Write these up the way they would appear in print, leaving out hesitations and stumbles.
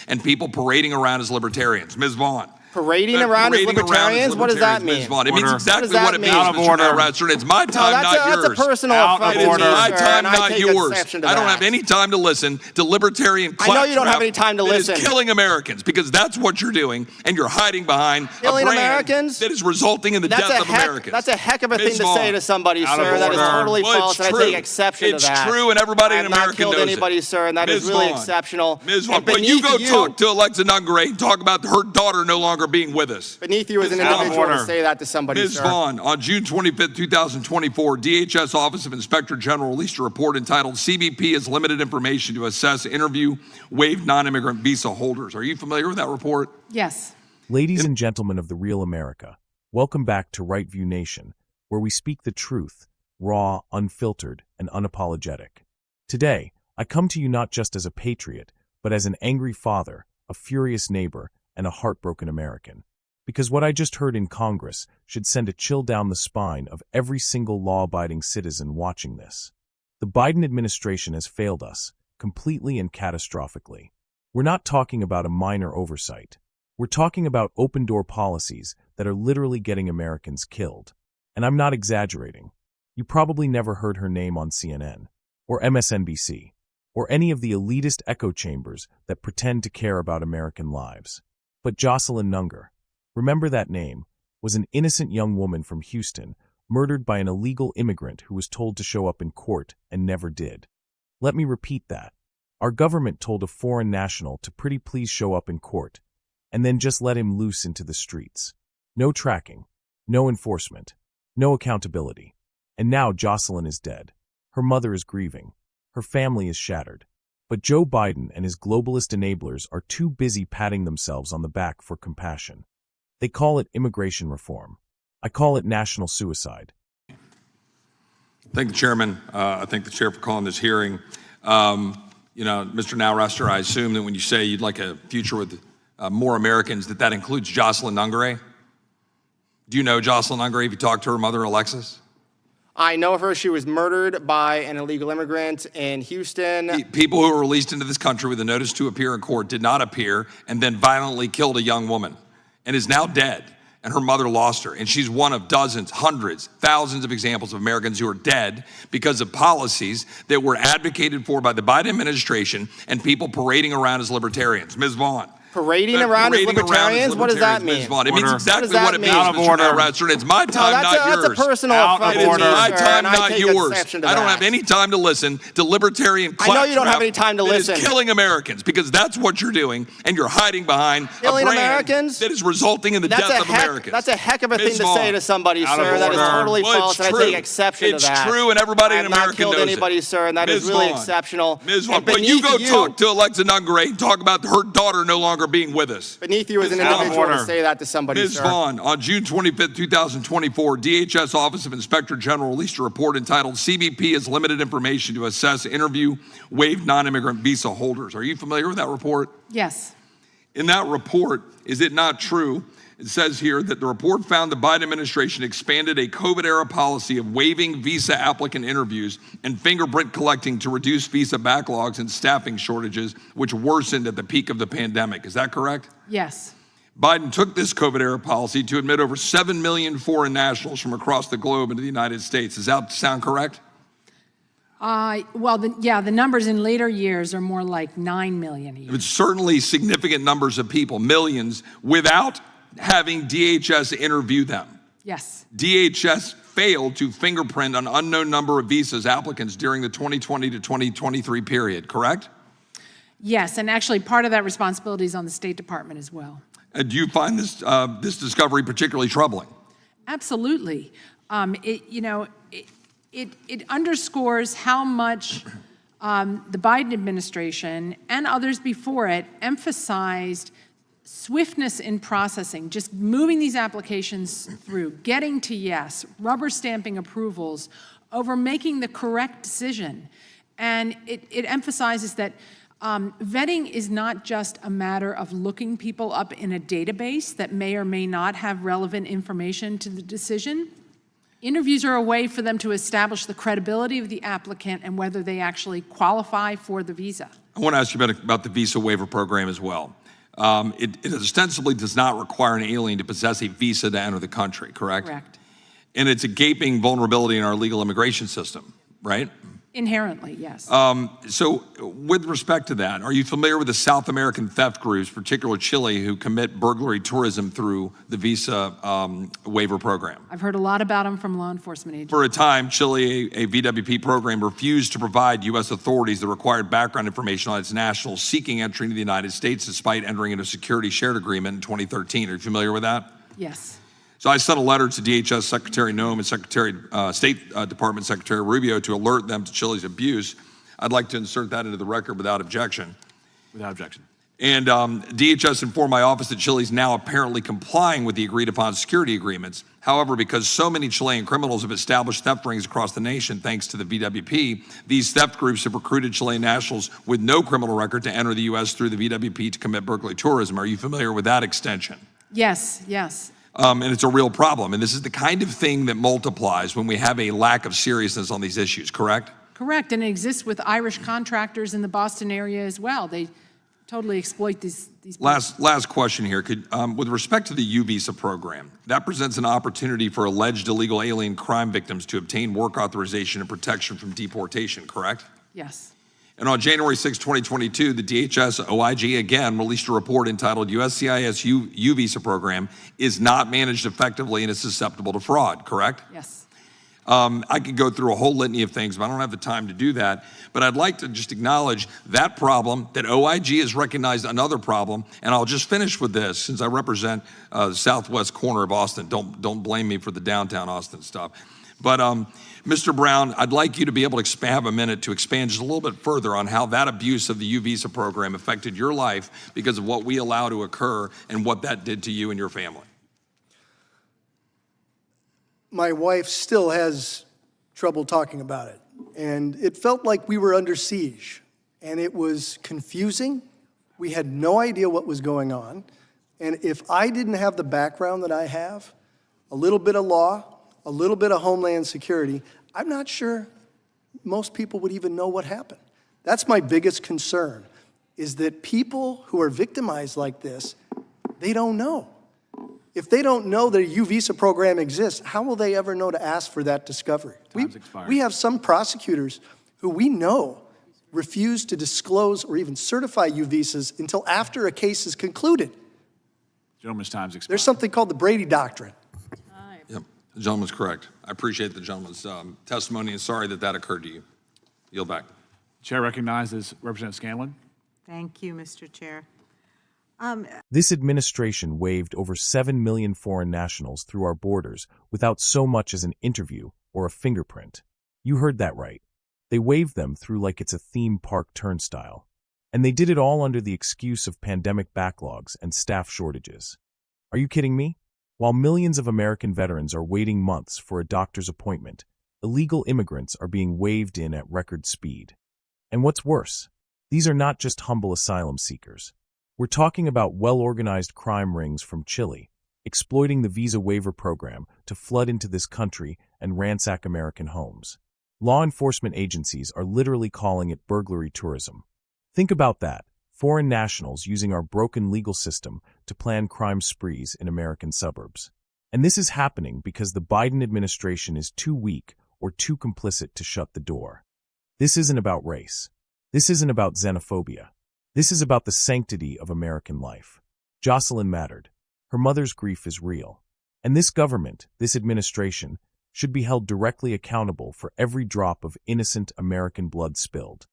and people parading around as libertarians. Ms. Vaughn. Parading around as libertarians? What does that mean? Ms. Vaughn. It means exactly what it means, Mr. Nowrastern. It's my time, not yours. That's a personal affront. It is my time, not yours. I don't have any time to listen to libertarian claptrap. I know you don't have any time to listen. That is killing Americans, because that's what you're doing, and you're hiding behind killing a brand Americans? that is resulting in the death of Americans. That's a heck of a thing to say to somebody, sir. That is totally false, and I take exception to that. It's true, and everybody in America knows it. I have not killed anybody, sir, and that is really exceptional. Ms. Vaughn, but you go talk to Alexa Nungre and talk about her daughter no longer being with us. Beneath you as an individual to say that to somebody, Ms. sir. Vaughn, on June 25th, 2024, DHS Office of Inspector General released a report entitled CBP has limited information to assess interview waived non-immigrant visa holders. Are you familiar with that report? Yes. Ladies and gentlemen of the real America, welcome back to Right View Nation, where we speak the truth, raw, unfiltered, and unapologetic. Today, I come to you not just as a patriot, but as an angry father, a furious neighbor, and a heartbroken American. Because what I just heard in Congress should send a chill down the spine of every single law-abiding citizen watching this. The Biden administration has failed us, completely and catastrophically. We're not talking about a minor oversight. We're talking about open-door policies that are literally getting Americans killed. And I'm not exaggerating. You probably never heard her name on CNN, or MSNBC, or any of the elitist echo chambers that pretend to care about American lives. But Joselyn Nungre, remember that name, was an innocent young woman from Houston, murdered by an illegal immigrant who was told to show up in court and never did. Let me repeat that. Our government told a foreign national to pretty please show up in court, and then just let him loose into the streets. No tracking, no enforcement, no accountability. And now Joselyn is dead. Her mother is grieving. Her family is shattered. But Joe Biden and his globalist enablers are too busy patting themselves on the back for compassion. They call it immigration reform. I call it national suicide. Thank the chairman. I thank the chair for calling this hearing. Mr. Nowrastern, I assume that when you say you'd like a future with more Americans, that includes Joselyn Nungre. Do you know Joselyn Nungre? Have you talked to her mother, Alexis? I know her. She was murdered by an illegal immigrant in Houston. People who were released into this country with a notice to appear in court did not appear and then violently killed a young woman and is now dead, and her mother lost her. And she's one of dozens, hundreds, thousands of examples of Americans who are dead because of policies that were advocated for by the Biden administration and people parading around as libertarians. Ms. Vaughn. Parading around as libertarians? What does that mean? It means exactly what it means, Mr. Nowrastern. It's my time, not yours. That's a personal affront. It is my time, not yours. I don't have any time to listen to libertarian claptrap. I know you don't have any time to listen. That is killing Americans, because that's what you're doing, and you're hiding behind a brand Americans? that is resulting in the death of Americans. That's a heck of a thing to say to somebody, sir. That is totally false, and I take exception to that. It's true, and everybody in America knows it. I have not killed anybody, sir, and that is really exceptional. Ms. Vaughn, but you go talk to Alexa Nungre and talk about her daughter no longer being with us. Beneath you as an individual to say that to somebody, Ms. sir. Vaughn, on June 25th, 2024, DHS Office of Inspector General released a report entitled CBP has limited information to assess interview waived non-immigrant visa holders. Are you familiar with that report? Yes. In that report, is it not true? It says here that the report found the Biden administration expanded a COVID-era policy of waiving visa applicant interviews and fingerprint collecting to reduce visa backlogs and staffing shortages, which worsened at the peak of the pandemic. Is that correct? Yes. Biden took this COVID-era policy to admit over 7 million foreign nationals from across the globe into the United States. Does that sound correct? The numbers in later years are more like 9 million a year. It's certainly significant numbers of people, millions, without having DHS interview them. Yes. DHS failed to fingerprint an unknown number of visas applicants during the 2020 to 2023 period, correct? Yes, and actually part of that responsibility is on the State Department as well. Do you find this discovery particularly troubling? Absolutely. It underscores how much the Biden administration and others before it emphasized swiftness in processing, just moving these applications through, getting to yes, rubber stamping approvals over making the correct decision. And it emphasizes that vetting is not just a matter of looking people up in a database that may or may not have relevant information to the decision. Interviews are a way for them to establish the credibility of the applicant and whether they actually qualify for the visa. I want to ask you about the visa waiver program as well. It ostensibly does not require an alien to possess a visa to enter the country, correct? Correct. And it's a gaping vulnerability in our legal immigration system, right? Inherently, yes. So with respect to that, are you familiar with the South American theft groups, particularly Chile, who commit burglary tourism through the visa waiver program? I've heard a lot about them from law enforcement agencies. For a time, Chile, a VWP program, refused to provide U.S. authorities the required background information on its nationals seeking entry into the United States despite entering into a security shared agreement in 2013. Are you familiar with that? Yes. So I sent a letter to DHS Secretary Noem and State Department Secretary Rubio to alert them to Chile's abuse. I'd like to insert that into the record without objection. Without objection. And DHS informed my office that Chile is now apparently complying with the agreed upon security agreements. However, because so many Chilean criminals have established theft rings across the nation thanks to the VWP, these theft groups have recruited Chilean nationals with no criminal record to enter the U.S. through the VWP to commit burglary tourism. Are you familiar with that extension? Yes, yes. And it's a real problem. And this is the kind of thing that multiplies when we have a lack of seriousness on these issues, correct? Correct, and it exists with Irish contractors in the Boston area as well. They totally exploit these people. Last question here. With respect to the U visa program, that presents an opportunity for alleged illegal alien crime victims to obtain work authorization and protection from deportation, correct? Yes. And on January 6, 2022, the DHS OIG again released a report entitled USCIS U visa program is not managed effectively and is susceptible to fraud, correct? Yes. I could go through a whole litany of things, but I don't have the time to do that. But I'd like to just acknowledge that problem, that OIG has recognized another problem, and I'll just finish with this, since I represent the southwest corner of Austin. Don't blame me for the downtown Austin stuff. But Mr. Brown, I'd like you to be able to have a minute to expand just a little bit further on how that abuse of the U visa program affected your life because of what we allow to occur and what that did to you and your family. My wife still has trouble talking about it. And it felt like we were under siege. And it was confusing. We had no idea what was going on. And if I didn't have the background that I have, a little bit of law, a little bit of Homeland Security, I'm not sure most people would even know what happened. That's my biggest concern, is that people who are victimized like this, they don't know. If they don't know that a U visa program exists, how will they ever know to ask for that discovery? We have some prosecutors who we know refuse to disclose or even certify U visas until after a case is concluded. Gentleman's time's expired. There's something called the Brady Doctrine. Yep, the gentleman's correct. I appreciate the gentleman's testimony and sorry that that occurred to you. Yield back. Chair recognizes Representative Scanlon. Thank you, Mr. Chair. This administration waved over 7 million foreign nationals through our borders without so much as an interview or a fingerprint. You heard that right. They waved them through like it's a theme park turnstile. And they did it all under the excuse of pandemic backlogs and staff shortages. Are you kidding me? While millions of American veterans are waiting months for a doctor's appointment, illegal immigrants are being waved in at record speed. And what's worse, these are not just humble asylum seekers. We're talking about well-organized crime rings from Chile, exploiting the visa waiver program to flood into this country and ransack American homes. Law enforcement agencies are literally calling it burglary tourism. Think about that, foreign nationals using our broken legal system to plan crime sprees in American suburbs. And this is happening because the Biden administration is too weak or too complicit to shut the door. This isn't about race. This isn't about xenophobia. This is about the sanctity of American life. Joselyn mattered. Her mother's grief is real. And this government, this administration, should be held directly accountable for every drop of innocent American blood spilled.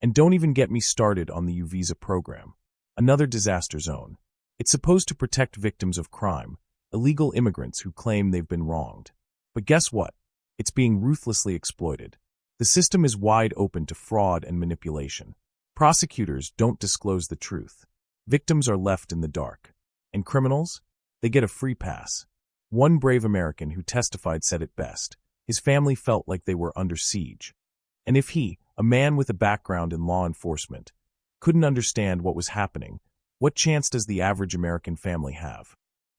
And don't even get me started on the U visa program. Another disaster zone. It's supposed to protect victims of crime, illegal immigrants who claim they've been wronged. But guess what? It's being ruthlessly exploited. The system is wide open to fraud and manipulation. Prosecutors don't disclose the truth. Victims are left in the dark. And criminals? They get a free pass. One brave American who testified said it best. His family felt like they were under siege. And if he, a man with a background in law enforcement, couldn't understand what was happening, what chance does the average American family have?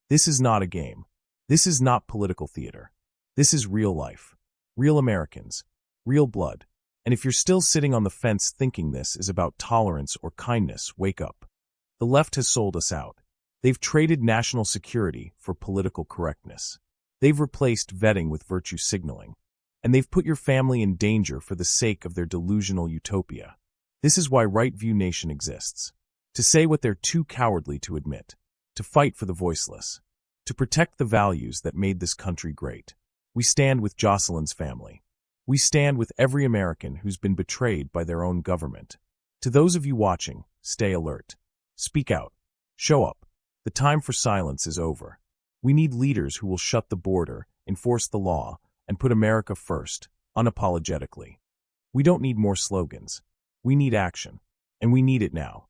This is not a game. This is not political theater. This is real life. Real Americans. Real blood. And if you're still sitting on the fence thinking this is about tolerance or kindness, wake up. The left has sold us out. They've traded national security for political correctness. They've replaced vetting with virtue signaling. And they've put your family in danger for the sake of their delusional utopia. This is why Right View Nation exists. To say what they're too cowardly to admit. To fight for the voiceless. To protect the values that made this country great. We stand with Joselyn's family. We stand with every American who's been betrayed by their own government. To those of you watching, stay alert. Speak out. Show up. The time for silence is over. We need leaders who will shut the border, enforce the law, and put America first, unapologetically. We don't need more slogans. We need action. And we need it now.